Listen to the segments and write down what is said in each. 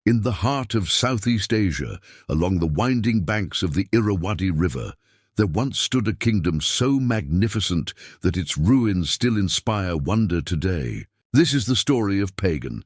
In the heart of Southeast Asia, along the winding banks of the Irrawaddy River, there once stood a kingdom so magnificent that its ruins still inspire wonder today. This is the story of Pagan,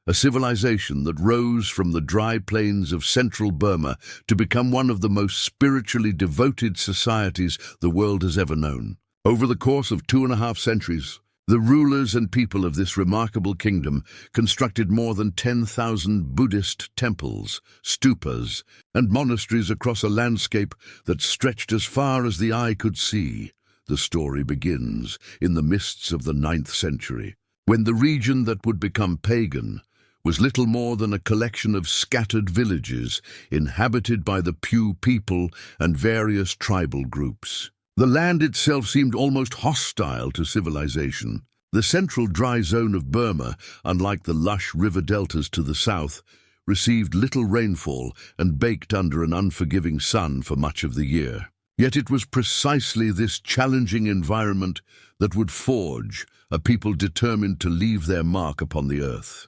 a civilization that rose from the dry plains of central Burma to become one of the most spiritually devoted societies the world has ever known. Over the course of 2.5 centuries, the rulers and people of this remarkable kingdom constructed more than 10,000 Buddhist temples, stupas, and monasteries across a landscape that stretched as far as the eye could see. The story begins in the mists of the 9th century, when the region that would become Pagan was little more than a collection of scattered villages inhabited by the Pyu people and various tribal groups. The land itself seemed almost hostile to civilization. The central dry zone of Burma, unlike the lush river deltas to the south, received little rainfall and baked under an unforgiving sun for much of the year. Yet it was precisely this challenging environment that would forge a people determined to leave their mark upon the earth.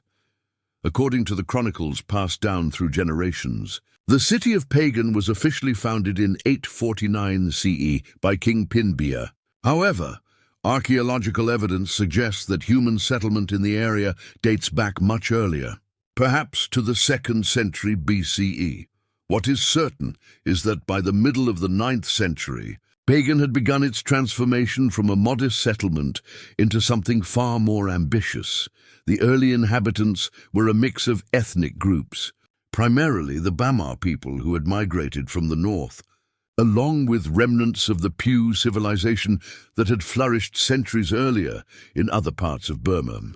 According to the chronicles passed down through generations, the city of Pagan was officially founded in 849 CE by King Pinbia. However, archaeological evidence suggests that human settlement in the area dates back much earlier, perhaps to the 2nd century BCE. What is certain is that by the middle of the 9th century, Pagan had begun its transformation from a modest settlement into something far more ambitious. The early inhabitants were a mix of ethnic groups, primarily the Bamar people who had migrated from the north, along with remnants of the Pyu civilization that had flourished centuries earlier in other parts of Burma.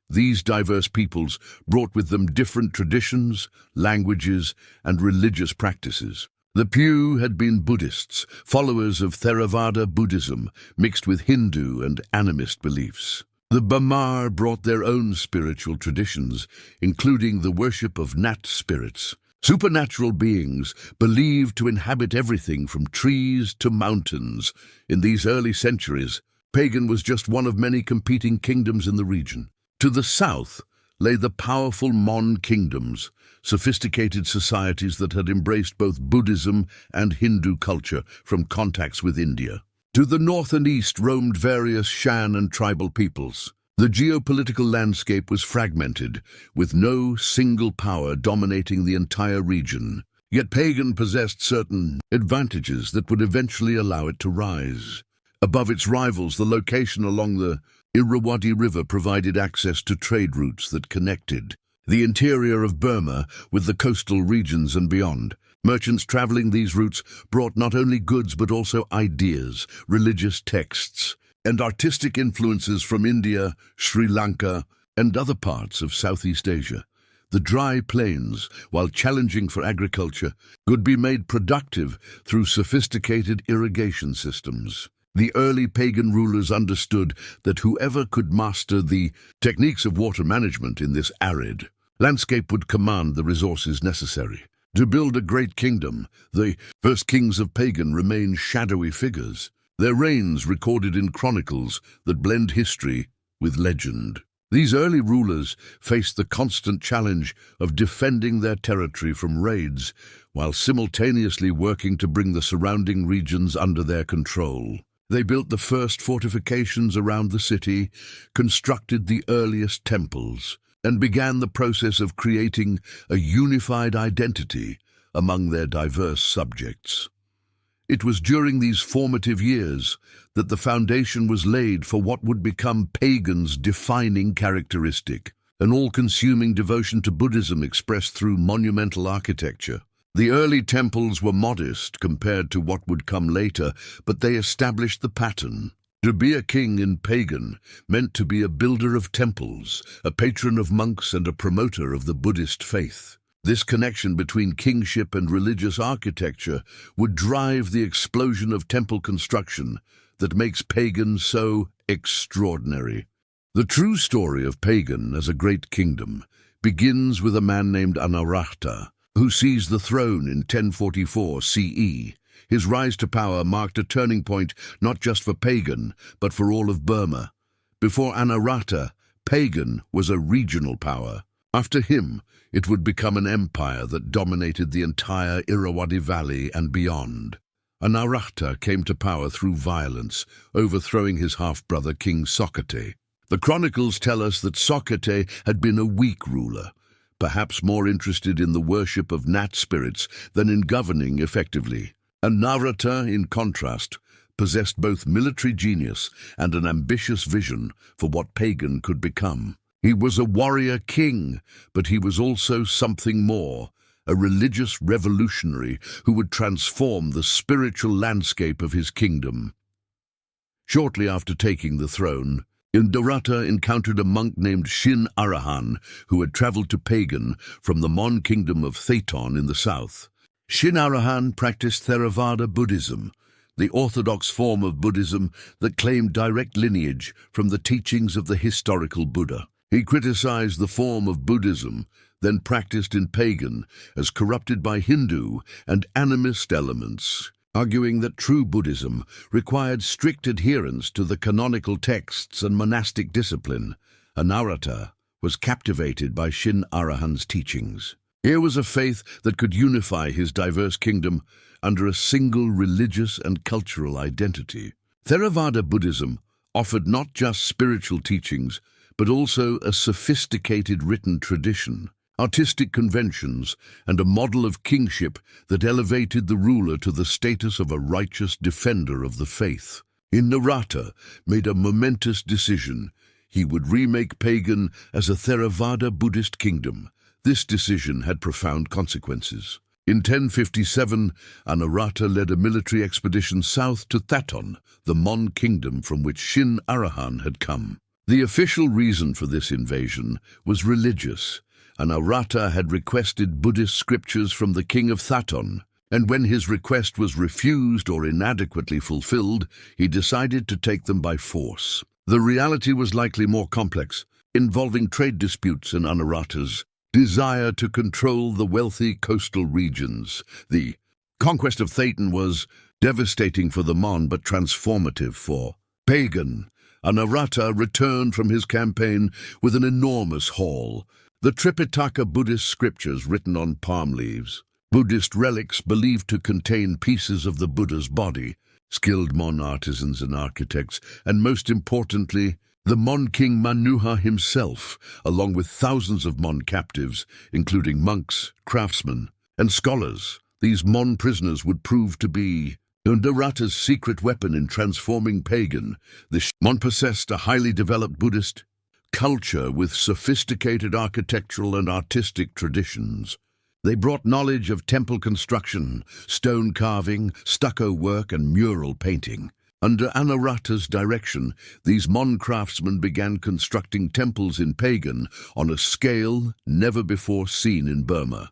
These diverse peoples brought with them different traditions, languages, and religious practices. The Pyu had been Buddhists, followers of Theravada Buddhism, mixed with Hindu and animist beliefs. The Bamar brought their own spiritual traditions, including the worship of Nat spirits, supernatural beings believed to inhabit everything from trees to mountains. In these early centuries, Pagan was just one of many competing kingdoms in the region. To the south lay the powerful Mon kingdoms, sophisticated societies that had embraced both Buddhism and Hindu culture from contacts with India. To the north and east roamed various Shan and tribal peoples. The geopolitical landscape was fragmented, with no single power dominating the entire region. Yet Pagan possessed certain advantages that would eventually allow it to rise. Above its rivals, the location along the Irrawaddy River provided access to trade routes that connected the interior of Burma with the coastal regions and beyond. Merchants traveling these routes brought not only goods but also ideas, religious texts, and artistic influences from India, Sri Lanka, and other parts of Southeast Asia. The dry plains, while challenging for agriculture, could be made productive through sophisticated irrigation systems. The early Pagan rulers understood that whoever could master the techniques of water management in this arid landscape would command the resources necessary. To build a great kingdom, the first kings of Pagan remain shadowy figures, their reigns recorded in chronicles that blend history with legend. These early rulers faced the constant challenge of defending their territory from raids, while simultaneously working to bring the surrounding regions under their control. They built the first fortifications around the city, constructed the earliest temples, and began the process of creating a unified identity among their diverse subjects. It was during these formative years that the foundation was laid for what would become Pagan's defining characteristic, an all-consuming devotion to Buddhism expressed through monumental architecture. The early temples were modest compared to what would come later, but they established the pattern. To be a king in Pagan meant to be a builder of temples, a patron of monks, and a promoter of the Buddhist faith. This connection between kingship and religious architecture would drive the explosion of temple construction that makes Pagan so extraordinary. The true story of Pagan as a great kingdom begins with a man named Anawrahta, who seized the throne in 1044 CE. His rise to power marked a turning point not just for Pagan, but for all of Burma. Before Anawrahta, Pagan was a regional power. After him, it would become an empire that dominated the entire Irrawaddy Valley and beyond. Anawrahta came to power through violence, overthrowing his half-brother King Sokate. The chronicles tell us that Sokate had been a weak ruler, perhaps more interested in the worship of nat spirits than in governing effectively. Anawrahta, in contrast, possessed both military genius and an ambitious vision for what Pagan could become. He was a warrior king, but he was also something more, a religious revolutionary who would transform the spiritual landscape of his kingdom. Shortly after taking the throne, Anawrahta encountered a monk named King Anawrahta, who had traveled to Pagan from the Mon kingdom of Thaton in the south. King Anawrahta practiced Theravada Buddhism, the orthodox form of Buddhism that claimed direct lineage from the teachings of the historical Buddha. He criticized the form of Buddhism, then practiced in Pagan, as corrupted by Hindu and animist elements, arguing that true Buddhism required strict adherence to the canonical texts and monastic discipline. Anawrahta was captivated by King Anawrahta's teachings. Here was a faith that could unify his diverse kingdom under a single religious and cultural identity. Theravada Buddhism offered not just spiritual teachings, but also a sophisticated written tradition, artistic conventions, and a model of kingship that elevated the ruler to the status of a righteous defender of the faith. Anawrahta made a momentous decision. He would remake Pagan as a Theravada Buddhist kingdom. This decision had profound consequences. In 1057, Anawrahta led a military expedition south to Thaton, the Mon kingdom from which King Anawrahta had come. The official reason for this invasion was religious. Anawrahta had requested Buddhist scriptures from the king of Thaton, and when his request was refused or inadequately fulfilled, he decided to take them by force. The reality was likely more complex, involving trade disputes and Anawrahta's desire to control the wealthy coastal regions. The conquest of Thaton was devastating for the Mon but transformative for Pagan. Anawrahta returned from his campaign with an enormous haul. The Tripitaka Buddhist scriptures written on palm leaves, Buddhist relics believed to contain pieces of the Buddha's body, skilled Mon artisans and architects, and most importantly, the Mon king Manuha himself, along with thousands of Mon captives, including monks, craftsmen, and scholars. These Mon prisoners would prove to be Anawrahta's secret weapon in transforming Pagan. The Mon possessed a highly developed Buddhist culture with sophisticated architectural and artistic traditions. They brought knowledge of temple construction, stone carving, stucco work, and mural painting. Under Anawrahta's direction, these Mon craftsmen began constructing temples in Pagan on a scale never before seen in Burma.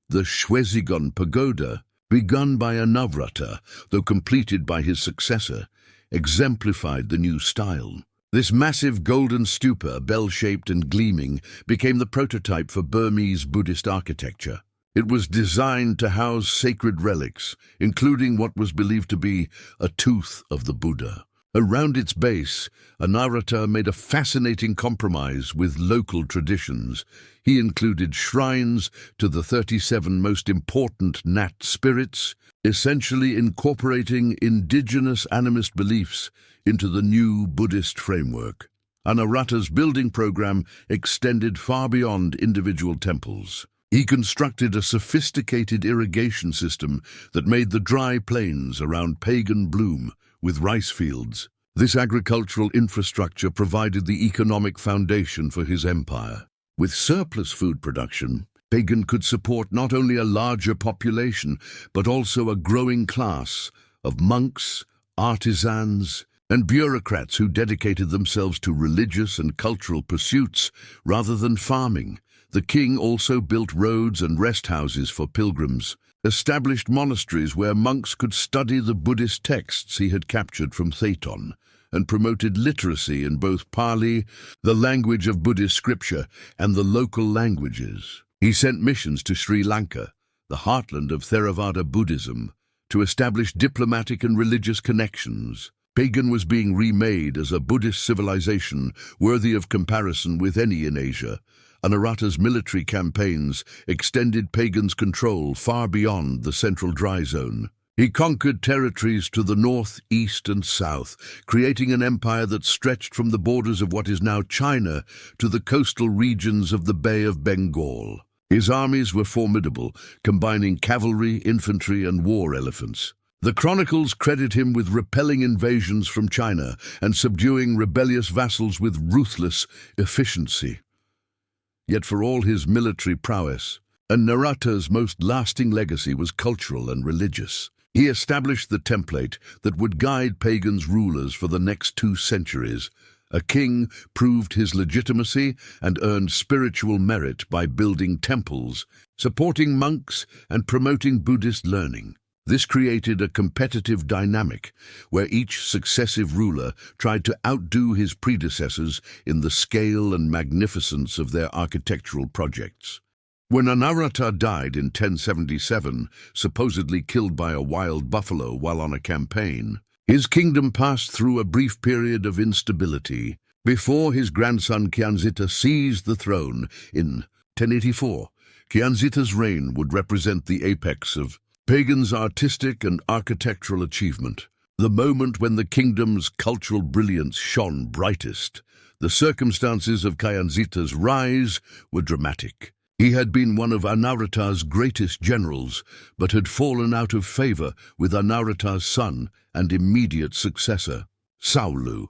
The Shwezigon Pagoda, begun by Anawrahta, though completed by his successor, exemplified the new style. This massive golden stupa, bell-shaped and gleaming, became the prototype for Burmese Buddhist architecture. It was designed to house sacred relics, including what was believed to be a tooth of the Buddha. Around its base, Anawrahta made a fascinating compromise with local traditions. He included shrines to the 37 most important nat spirits, essentially incorporating indigenous animist beliefs into the new Buddhist framework. Anawrahta's building program extended far beyond individual temples. He constructed a sophisticated irrigation system that made the dry plains around Pagan bloom with rice fields. This agricultural infrastructure provided the economic foundation for his empire. With surplus food production, Pagan could support not only a larger population, but also a growing class of monks, artisans, and bureaucrats who dedicated themselves to religious and cultural pursuits rather than farming. The king also built roads and rest houses for pilgrims, established monasteries where monks could study the Buddhist texts he had captured from Thaton, and promoted literacy in both Pali, the language of Buddhist scripture, and the local languages. He sent missions to Sri Lanka, the heartland of Theravada Buddhism, to establish diplomatic and religious connections. Pagan was being remade as a Buddhist civilization worthy of comparison with any in Asia, Anawrahta's military campaigns extended pagans' control far beyond the central dry zone. He conquered territories to the north, east, and south, creating an empire that stretched from the borders of what is now China to the coastal regions of the Bay of Bengal. His armies were formidable, combining cavalry, infantry, and war elephants. The chronicles credit him with repelling invasions from China and subduing rebellious vassals with ruthless efficiency. Yet for all his military prowess, Anawrahta's most lasting legacy was cultural and religious. He established the template that would guide pagans' rulers for the next 2 centuries. A king proved his legitimacy and earned spiritual merit by building temples, supporting monks, and promoting Buddhist learning. This created a competitive dynamic where each successive ruler tried to outdo his predecessors in the scale and magnificence of their architectural projects. When Anawrahta died in 1077, supposedly killed by a wild buffalo while on a campaign, his kingdom passed through a brief period of instability before his grandson Kyanzittha seized the throne in 1084. Kyanzittha's reign would represent the apex of pagans' artistic and architectural achievement, the moment when the kingdom's cultural brilliance shone brightest. The circumstances of Kyanzittha's rise were dramatic. He had been one of Anawrahta's greatest generals, but had fallen out of favor with Anawrahta's son and immediate successor, Saulu.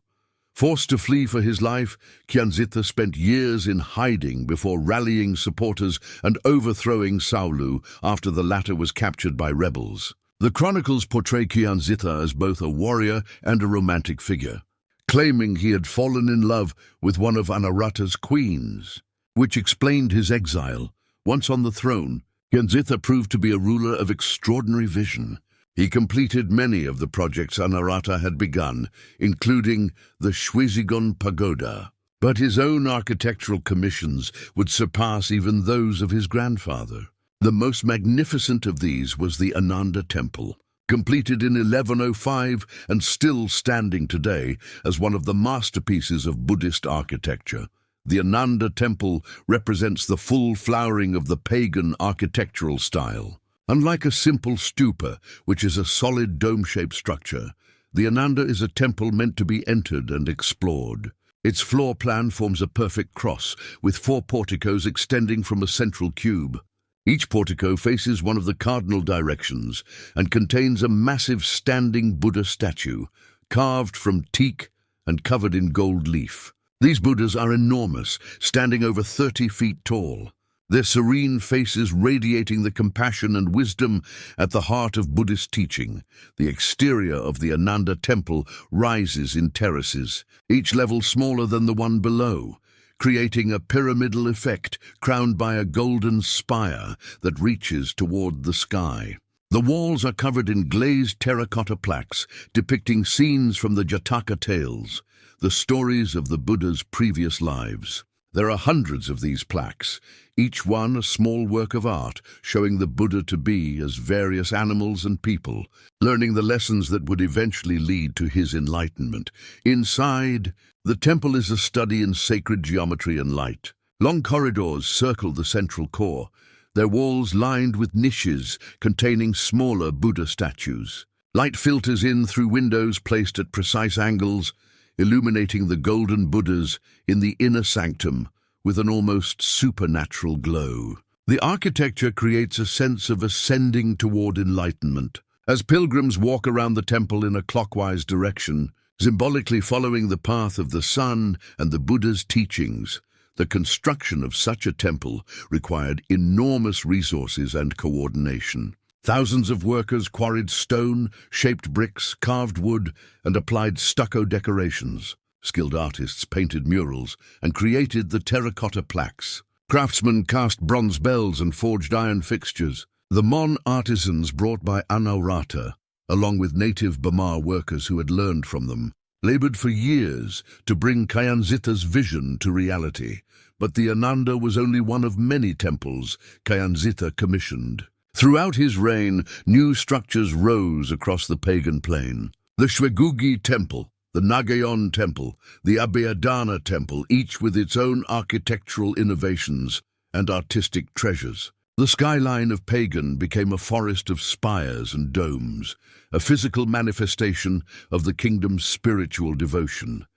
Forced to flee for his life, Kyanzittha spent years in hiding before rallying supporters and overthrowing Saulu after the latter was captured by rebels. The chronicles portray Kyanzittha as both a warrior and a romantic figure, claiming he had fallen in love with one of Anawrahta's queens, which explained his exile. Once on the throne, Kyanzittha proved to be a ruler of extraordinary vision. He completed many of the projects Anawrahta had begun, including the Shwezigon Pagoda. But his own architectural commissions would surpass even those of his grandfather. The most magnificent of these was the Ananda Temple, completed in 1105 and still standing today as one of the masterpieces of Buddhist architecture. The Ananda Temple represents the full flowering of the pagan architectural style. Unlike a simple stupa, which is a solid dome-shaped structure, the Ananda is a temple meant to be entered and explored. Its floor plan forms a perfect cross, with 4 porticos extending from a central cube. Each portico faces one of the cardinal directions and contains a massive standing Buddha statue, carved from teak and covered in gold leaf. These Buddhas are enormous, standing over 30 feet tall, their serene faces radiating the compassion and wisdom at the heart of Buddhist teaching. The exterior of the Ananda Temple rises in terraces, each level smaller than the one below, creating a pyramidal effect crowned by a golden spire that reaches toward the sky. The walls are covered in glazed terracotta plaques depicting scenes from the Jataka tales, the stories of the Buddha's previous lives. There are hundreds of these plaques, each one a small work of art showing the Buddha to be as various animals and people, learning the lessons that would eventually lead to his enlightenment. Inside, the temple is a study in sacred geometry and light. Long corridors circle the central core, their walls lined with niches containing smaller Buddha statues. Light filters in through windows placed at precise angles, illuminating the golden Buddhas in the inner sanctum with an almost supernatural glow. The architecture creates a sense of ascending toward enlightenment. As pilgrims walk around the temple in a clockwise direction, symbolically following the path of the sun and the Buddha's teachings, the construction of such a temple required enormous resources and coordination. Thousands of workers quarried stone, shaped bricks, carved wood, and applied stucco decorations. Skilled artists painted murals and created the terracotta plaques. Craftsmen cast bronze bells and forged iron fixtures. The Mon artisans brought by Anawrahta, along with native Burma workers who had learned from them, labored for years to bring Kyanzittha's vision to reality. But the Ananda was only one of many temples Kyanzittha commissioned. Throughout his reign, new structures rose across the pagan plain. The Shwegugi Temple, the Nagaon Temple, the Abhayadana Temple, each with its own architectural innovations and artistic treasures. The skyline of Pagan became a forest of spires and domes, a physical manifestation of the kingdom's spiritual devotion.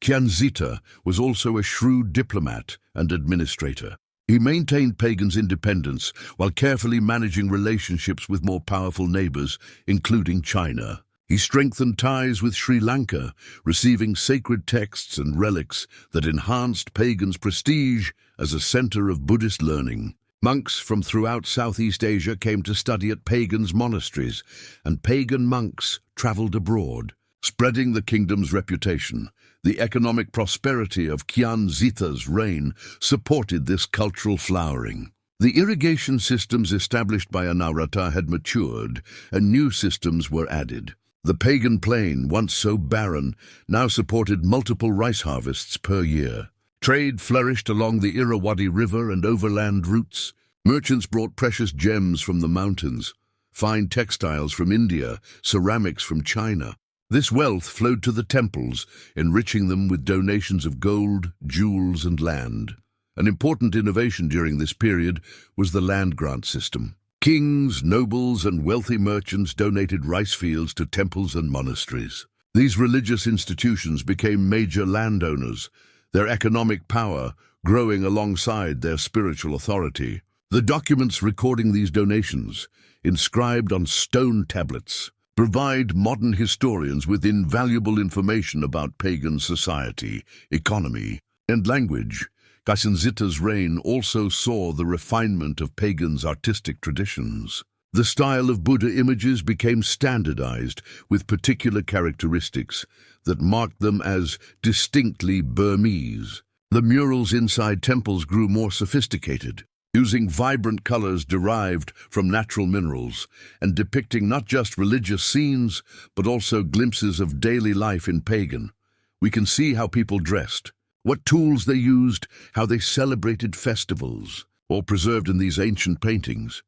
Kyanzittha was also a shrewd diplomat and administrator. He maintained Pagan's independence while carefully managing relationships with more powerful neighbors, including China. He strengthened ties with Sri Lanka, receiving sacred texts and relics that enhanced Pagan's prestige as a center of Buddhist learning. Monks from throughout Southeast Asia came to study at Pagan's monasteries, and Pagan monks traveled abroad, spreading the kingdom's reputation. The economic prosperity of Kyanzittha's reign supported this cultural flowering. The irrigation systems established by Anawrahta had matured, and new systems were added. The Pagan plain, once so barren, now supported multiple rice harvests per year. Trade flourished along the Irrawaddy River and overland routes. Merchants brought precious gems from the mountains, fine textiles from India, ceramics from China. This wealth flowed to the temples, enriching them with donations of gold, jewels, and land. An important innovation during this period was the land grant system. Kings, nobles, and wealthy merchants donated rice fields to temples and monasteries. These religious institutions became major landowners, their economic power growing alongside their spiritual authority. The documents recording these donations, inscribed on stone tablets, provide modern historians with invaluable information about Pagan society, economy, and language. Kyanzittha's reign also saw the refinement of Pagan's artistic traditions. The style of Buddha images became standardized with particular characteristics that marked them as distinctly Burmese. The murals inside temples grew more sophisticated, using vibrant colors derived from natural minerals and depicting not just religious scenes, but also glimpses of daily life in Pagan. We can see how people dressed, what tools they used, how they celebrated festivals, all preserved in these ancient paintings.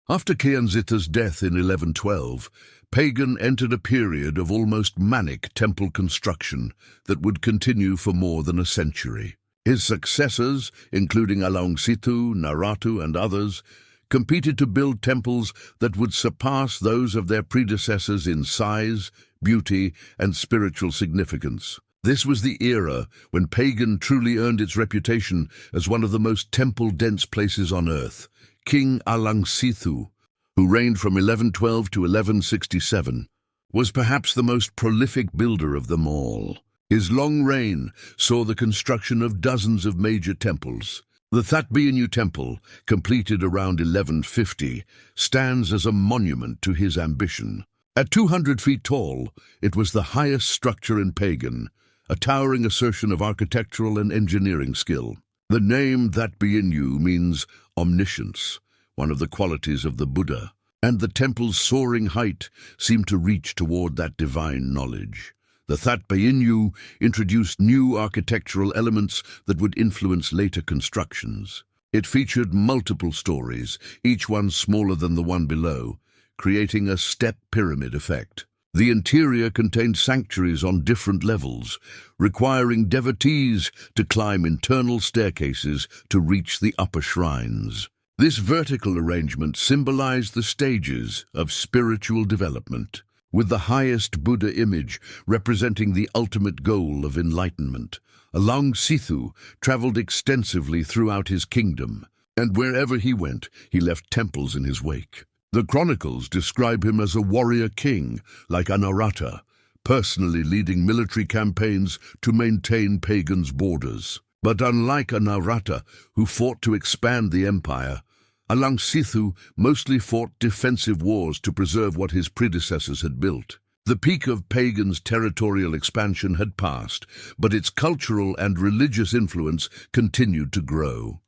After Kyanzittha's death in 1112, Pagan entered a period of almost manic temple construction that would continue for more than a century. His successors, including Alongsitu, Naratu, and others, competed to build temples that would surpass those of their predecessors in size, beauty, and spiritual significance. This was the era when Pagan truly earned its reputation as one of the most temple-dense places on earth. King Alongsitu, who reigned from 1112 to 1167, was perhaps the most prolific builder of them all. His long reign saw the construction of dozens of major temples. The Thaton Temple, completed around 1150, stands as a monument to his ambition. At 200 feet tall, it was the highest structure in Pagan, a towering assertion of architectural and engineering skill. The name Thaton means omniscience, one of the qualities of the Buddha, and the temple's soaring height seemed to reach toward that divine knowledge. The Thaton introduced new architectural elements that would influence later constructions. It featured multiple stories, each one smaller than the one below, creating a step pyramid effect. The interior contained sanctuaries on different levels, requiring devotees to climb internal staircases to reach the upper shrines. This vertical arrangement symbolized the stages of spiritual development, with the highest Buddha image representing the ultimate goal of enlightenment. Alongsitu traveled extensively throughout his kingdom, and wherever he went, he left temples in his wake. The chronicles describe him as a warrior king, like Anawrahta, personally leading military campaigns to maintain Pagan's borders. But unlike Anawrahta, who fought to expand the empire, Alongsitu mostly fought defensive wars to preserve what his predecessors had built. The peak of Pagan's territorial expansion had passed, but its cultural and religious influence continued to grow.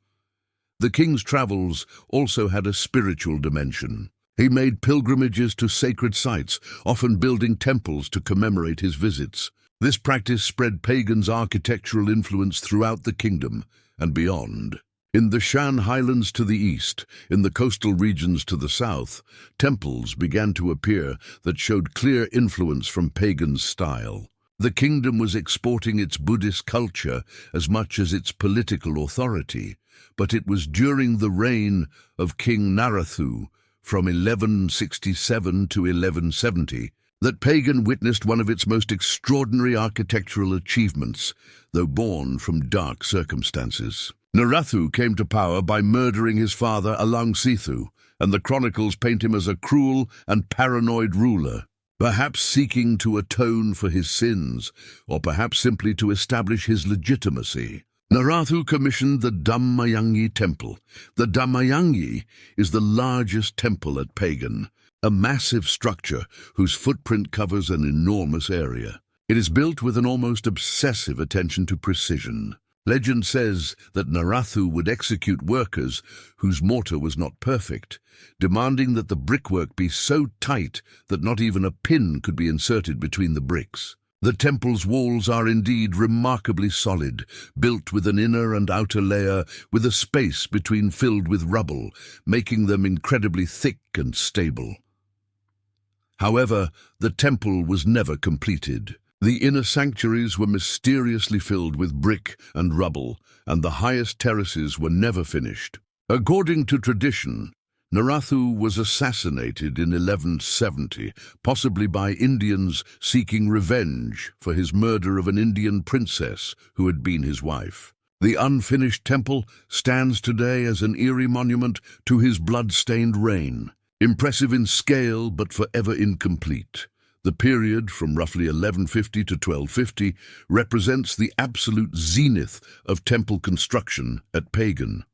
The king's travels also had a spiritual dimension. He made pilgrimages to sacred sites, often building temples to commemorate his visits. This practice spread Pagan's architectural influence throughout the kingdom and beyond. In the Shan Highlands to the east, in the coastal regions to the south, temples began to appear that showed clear influence from Pagan's style. The kingdom was exporting its Buddhist culture as much as its political authority, but it was during the reign of King Anawrahta from 1167 to 1170 that Pagan witnessed one of its most extraordinary architectural achievements, though born from dark circumstances. Anawrahta came to power by murdering his father Kyanzittha, and the chronicles paint him as a cruel and paranoid ruler, perhaps seeking to atone for his sins, or perhaps simply to establish his legitimacy. Anawrahta commissioned the Dhammayangyi Temple. The Dhammayangyi is the largest temple at Pagan, a massive structure whose footprint covers an enormous area. It is built with an almost obsessive attention to precision. Legend says that Anawrahta would execute workers whose mortar was not perfect, demanding that the brickwork be so tight that not even a pin could be inserted between the bricks. The temple's walls are indeed remarkably solid, built with an inner and outer layer with a space between filled with rubble, making them incredibly thick and stable. However, the temple was never completed. The inner sanctuaries were mysteriously filled with brick and rubble, and the highest terraces were never finished. According to tradition, Anawrahta was assassinated in 1170, possibly by Indians seeking revenge for his murder of an Indian princess who had been his wife. The unfinished temple stands today as an eerie monument to his blood-stained reign. Impressive in scale but forever incomplete, the period from roughly 1150 to 1250 represents the absolute zenith of temple construction at Pagan.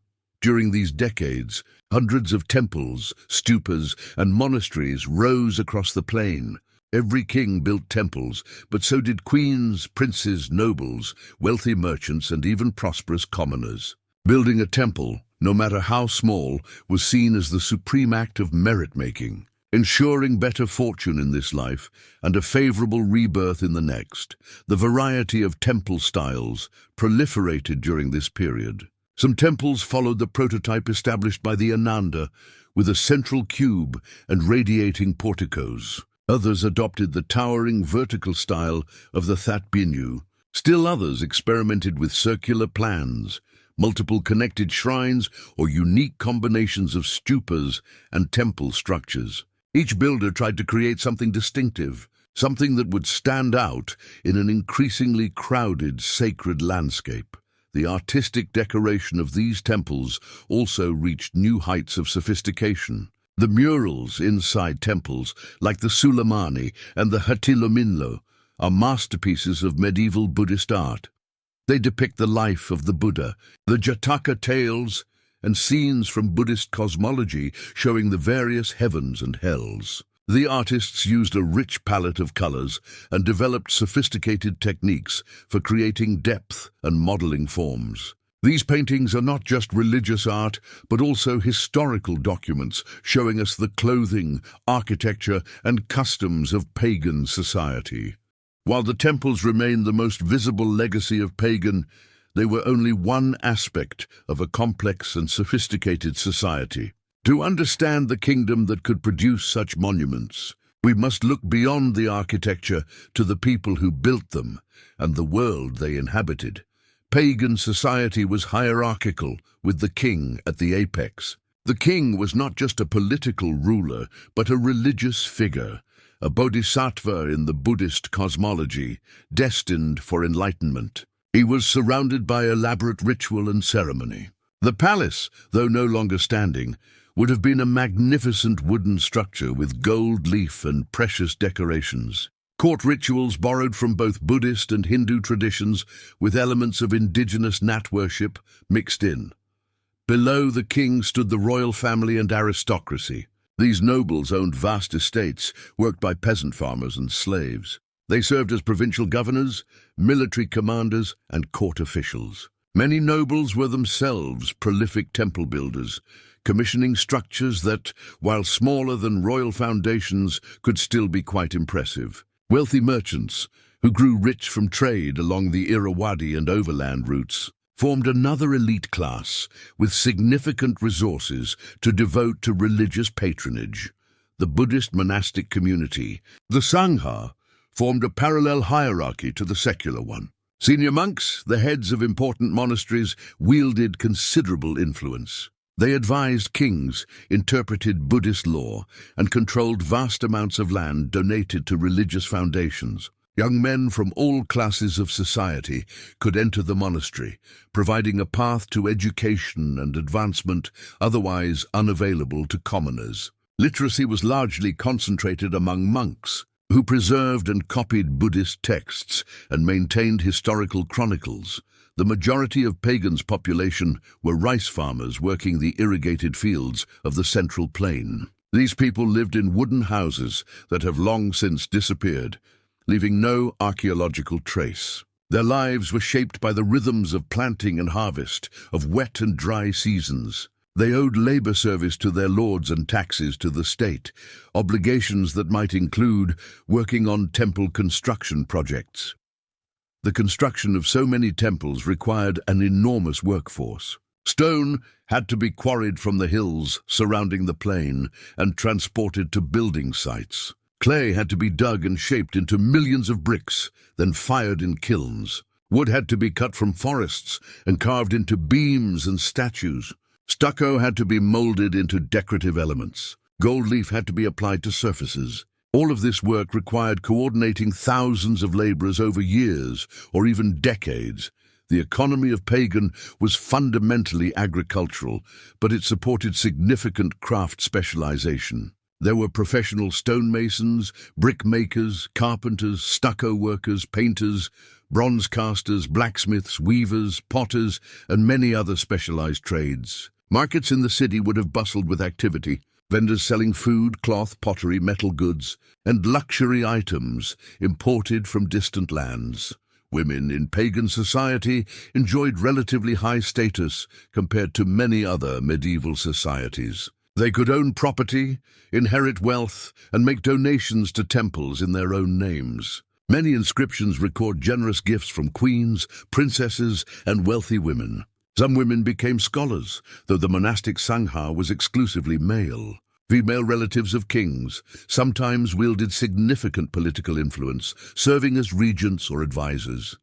During these decades, hundreds of temples, stupas, and monasteries rose across the plain. Every king built temples, but so did queens, princes, nobles, wealthy merchants, and even prosperous commoners. Building a temple, no matter how small, was seen as the supreme act of merit-making, ensuring better fortune in this life and a favorable rebirth in the next. The variety of temple styles proliferated during this period. Some temples followed the prototype established by the Ananda, with a central cube and radiating porticos. Others adopted the towering vertical style of the Thaton. Still others experimented with circular plans, multiple connected shrines, or unique combinations of stupas and temple structures. Each builder tried to create something distinctive, something that would stand out in an increasingly crowded sacred landscape. The artistic decoration of these temples also reached new heights of sophistication. The murals inside temples, like the Sulamani and the Hatilominlo, are masterpieces of medieval Buddhist art. They depict the life of the Buddha, the Jataka tales, and scenes from Buddhist cosmology showing the various heavens and hells. The artists used a rich palette of colors and developed sophisticated techniques for creating depth and modeling forms. These paintings are not just religious art, but also historical documents showing us the clothing, architecture, and customs of pagan society. While the temples remain the most visible legacy of Pagan, they were only one aspect of a complex and sophisticated society. To understand the kingdom that could produce such monuments, we must look beyond the architecture to the people who built them and the world they inhabited. Pagan society was hierarchical, with the king at the apex. The king was not just a political ruler, but a religious figure, a bodhisattva in the Buddhist cosmology, destined for enlightenment. He was surrounded by elaborate ritual and ceremony. The palace, though no longer standing, would have been a magnificent wooden structure with gold leaf and precious decorations. Court rituals borrowed from both Buddhist and Hindu traditions, with elements of indigenous nat worship mixed in. Below the king stood the royal family and aristocracy. These nobles owned vast estates, worked by peasant farmers and slaves. They served as provincial governors, military commanders, and court officials. Many nobles were themselves prolific temple builders, commissioning structures that, while smaller than royal foundations, could still be quite impressive. Wealthy merchants, who grew rich from trade along the Irrawaddy and overland routes, formed another elite class with significant resources to devote to religious patronage. The Buddhist monastic community, the Sangha, formed a parallel hierarchy to the secular one. Senior monks, the heads of important monasteries, wielded considerable influence. They advised kings, interpreted Buddhist law, and controlled vast amounts of land donated to religious foundations. Young men from all classes of society could enter the monastery, providing a path to education and advancement otherwise unavailable to commoners. Literacy was largely concentrated among monks, who preserved and copied Buddhist texts and maintained historical chronicles. The majority of Pagan's population were rice farmers working the irrigated fields of the Central Plain. These people lived in wooden houses that have long since disappeared, leaving no archaeological trace. Their lives were shaped by the rhythms of planting and harvest, of wet and dry seasons. They owed labor service to their lords and taxes to the state, obligations that might include working on temple construction projects. The construction of so many temples required an enormous workforce. Stone had to be quarried from the hills surrounding the plain and transported to building sites. Clay had to be dug and shaped into millions of bricks, then fired in kilns. Wood had to be cut from forests and carved into beams and statues. Stucco had to be molded into decorative elements. Gold leaf had to be applied to surfaces. All of this work required coordinating thousands of laborers over years or even decades. The economy of Pagan was fundamentally agricultural, but it supported significant craft specialization. There were professional stonemasons, brickmakers, carpenters, stucco workers, painters, bronze casters, blacksmiths, weavers, potters, and many other specialized trades. Markets in the city would have bustled with activity, vendors selling food, cloth, pottery, metal goods, and luxury items imported from distant lands. Women in pagan society enjoyed relatively high status compared to many other medieval societies. They could own property, inherit wealth, and make donations to temples in their own names. Many inscriptions record generous gifts from queens, princesses, and wealthy women. Some women became scholars, though the monastic sangha was exclusively male. Female relatives of kings sometimes wielded significant political influence, serving as regents or advisors.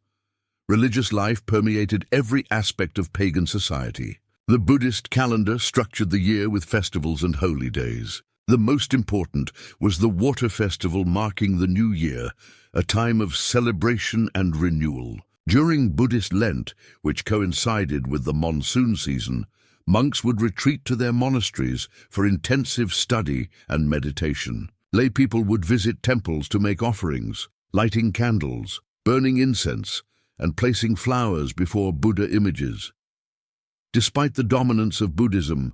Religious life permeated every aspect of pagan society. The Buddhist calendar structured the year with festivals and holy days. The most important was the water festival marking the new year, a time of celebration and renewal. During Buddhist Lent, which coincided with the monsoon season, monks would retreat to their monasteries for intensive study and meditation. Lay people would visit temples to make offerings, lighting candles, burning incense, and placing flowers before Buddha images. Despite the dominance of Buddhism,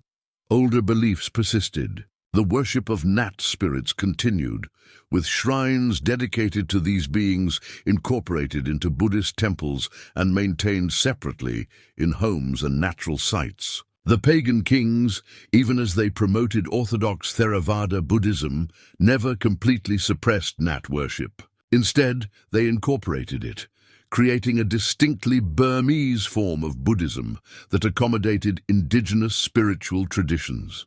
older beliefs persisted. The worship of Nat spirits continued, with shrines dedicated to these beings incorporated into Buddhist temples and maintained separately in homes and natural sites. The pagan kings, even as they promoted orthodox Theravada Buddhism, never completely suppressed Nat worship. Instead, they incorporated it, creating a distinctly Burmese form of Buddhism that accommodated indigenous spiritual traditions.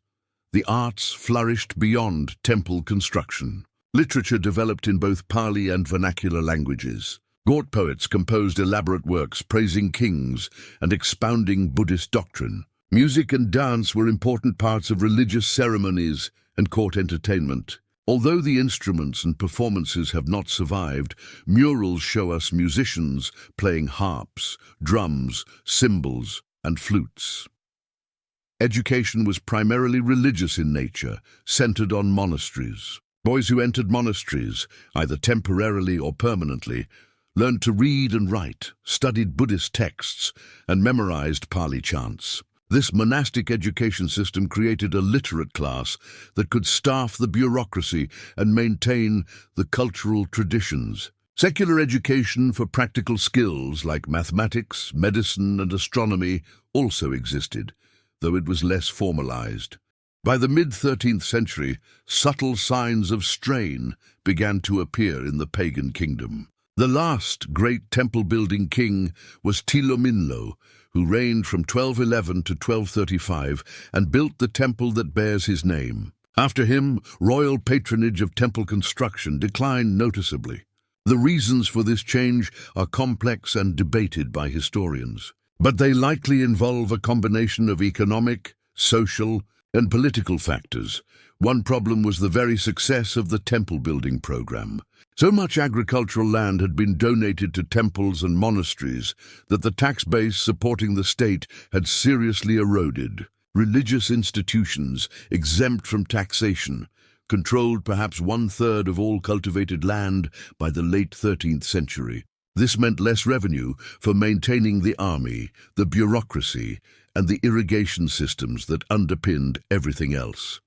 The arts flourished beyond temple construction. Literature developed in both Pali and vernacular languages. Court poets composed elaborate works praising kings and expounding Buddhist doctrine. Music and dance were important parts of religious ceremonies and court entertainment. Although the instruments and performances have not survived, murals show us musicians playing harps, drums, cymbals, and flutes. Education was primarily religious in nature, centered on monasteries. Boys who entered monasteries, either temporarily or permanently, learned to read and write, studied Buddhist texts, and memorized Pali chants. This monastic education system created a literate class that could staff the bureaucracy and maintain the cultural traditions. Secular education for practical skills like mathematics, medicine, and astronomy also existed, though it was less formalized. By the mid-13th century, subtle signs of strain began to appear in the Pagan Kingdom. The last great temple-building king was Tilominlo, who reigned from 1211 to 1235 and built the temple that bears his name. After him, royal patronage of temple construction declined noticeably. The reasons for this change are complex and debated by historians, but they likely involve a combination of economic, social, and political factors. One problem was the very success of the temple building program. So much agricultural land had been donated to temples and monasteries that the tax base supporting the state had seriously eroded. Religious institutions, exempt from taxation, controlled perhaps 1/3 of all cultivated land by the late 13th century. This meant less revenue for maintaining the army, the bureaucracy, and the irrigation systems that underpinned everything else.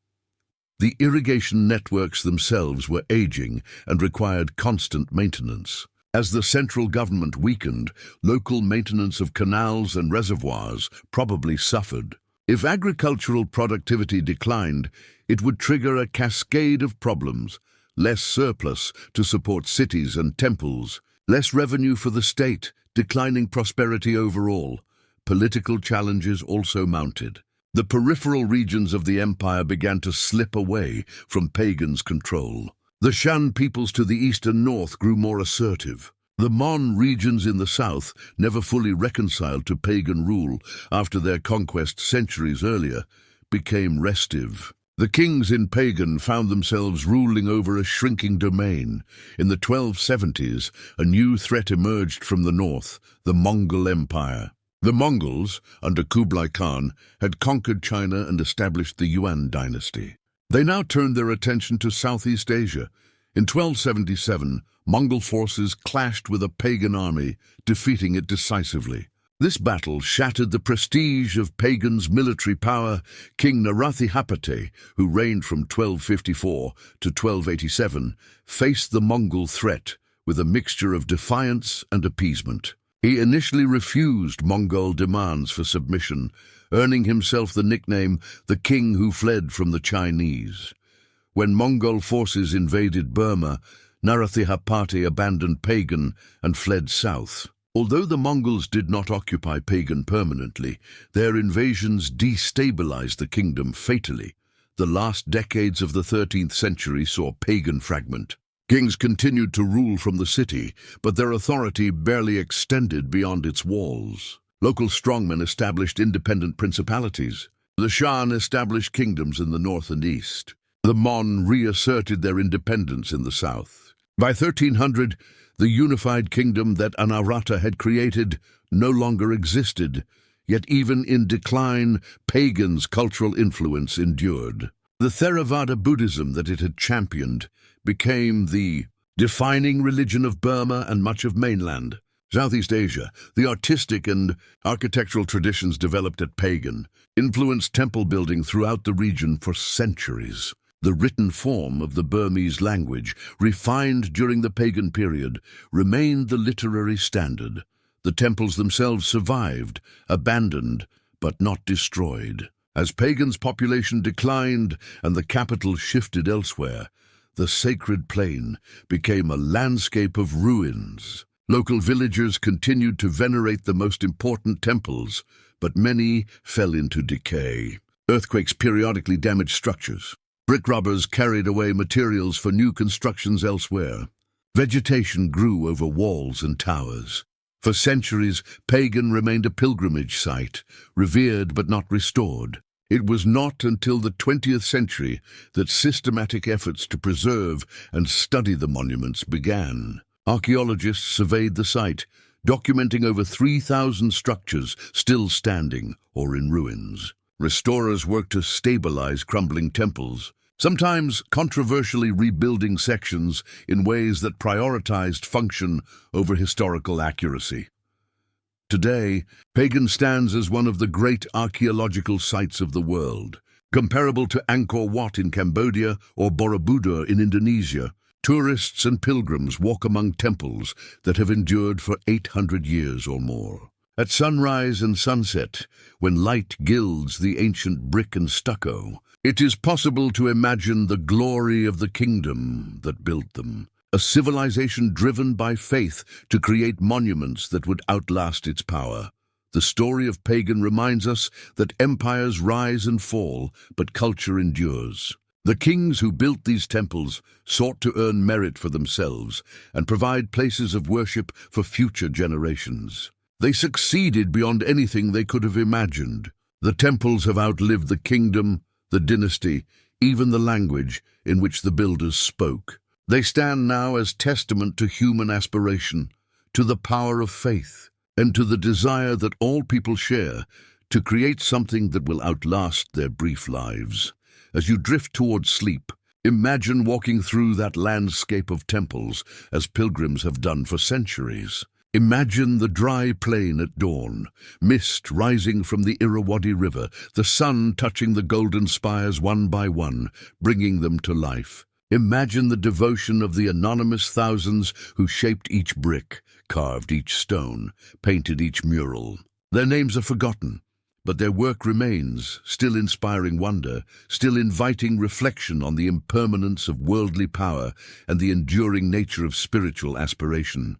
The irrigation networks themselves were aging and required constant maintenance. As the central government weakened, local maintenance of canals and reservoirs probably suffered. If agricultural productivity declined, it would trigger a cascade of problems: less surplus to support cities and temples, less revenue for the state, declining prosperity overall. Political challenges also mounted. The peripheral regions of the empire began to slip away from pagans' control. The Shan peoples to the east and north grew more assertive. The Mon regions in the south, never fully reconciled to pagan rule after their conquest centuries earlier, became restive. The kings in Pagan found themselves ruling over a shrinking domain. In the 1270s, a new threat emerged from the north, the Mongol Empire. The Mongols, under Kublai Khan, had conquered China and established the Yuan dynasty. They now turned their attention to Southeast Asia. In 1277, Mongol forces clashed with a pagan army, defeating it decisively. This battle shattered the prestige of pagans' military power. King Anawrahta, who reigned from 1254 to 1287, faced the Mongol threat with a mixture of defiance and appeasement. He initially refused Mongol demands for submission, earning himself the nickname the King who fled from the Chinese. When Mongol forces invaded Burma, Anawrahta abandoned Pagan and fled south. Although the Mongols did not occupy Pagan permanently, their invasions destabilized the kingdom fatally. The last decades of the 13th century saw Pagan fragment. Kings continued to rule from the city, but their authority barely extended beyond its walls. Local strongmen established independent principalities. The Shan established kingdoms in the north and east. The Mon reasserted their independence in the south. By 1300, the unified kingdom that Anawrahta had created no longer existed, yet even in decline, pagans' cultural influence endured. The Theravada Buddhism that it had championed became the defining religion of Burma and much of mainland Southeast Asia. The artistic and architectural traditions developed at Pagan influenced temple building throughout the region for centuries. The written form of the Burmese language, refined during the Pagan period, remained the literary standard. The temples themselves survived, abandoned, but not destroyed. As Pagan's population declined and the capital shifted elsewhere, the sacred plain became a landscape of ruins. Local villagers continued to venerate the most important temples, but many fell into decay. Earthquakes periodically damaged structures. Brick robbers carried away materials for new constructions elsewhere. Vegetation grew over walls and towers. For centuries, Pagan remained a pilgrimage site, revered but not restored. It was not until the 20th century that systematic efforts to preserve and study the monuments began. Archaeologists surveyed the site, documenting over 3,000 structures still standing or in ruins. Restorers worked to stabilize crumbling temples, sometimes controversially rebuilding sections in ways that prioritized function over historical accuracy. Today, Pagan stands as one of the great archaeological sites of the world. Comparable to Angkor Wat in Cambodia or Borobudur in Indonesia, tourists and pilgrims walk among temples that have endured for 800 years or more. At sunrise and sunset, when light gilds the ancient brick and stucco, it is possible to imagine the glory of the kingdom that built them, a civilization driven by faith to create monuments that would outlast its power. The story of Pagan reminds us that empires rise and fall, but culture endures. The kings who built these temples sought to earn merit for themselves and provide places of worship for future generations. They succeeded beyond anything they could have imagined. The temples have outlived the kingdom, the dynasty, even the language in which the builders spoke. They stand now as testament to human aspiration, to the power of faith, and to the desire that all people share to create something that will outlast their brief lives. As you drift towards sleep, imagine walking through that landscape of temples as pilgrims have done for centuries. Imagine the dry plain at dawn, mist rising from the Irrawaddy River, the sun touching the golden spires one by one, bringing them to life. Imagine the devotion of the anonymous thousands who shaped each brick, carved each stone, painted each mural. Their names are forgotten, but their work remains, still inspiring wonder, still inviting reflection on the impermanence of worldly power and the enduring nature of spiritual aspiration.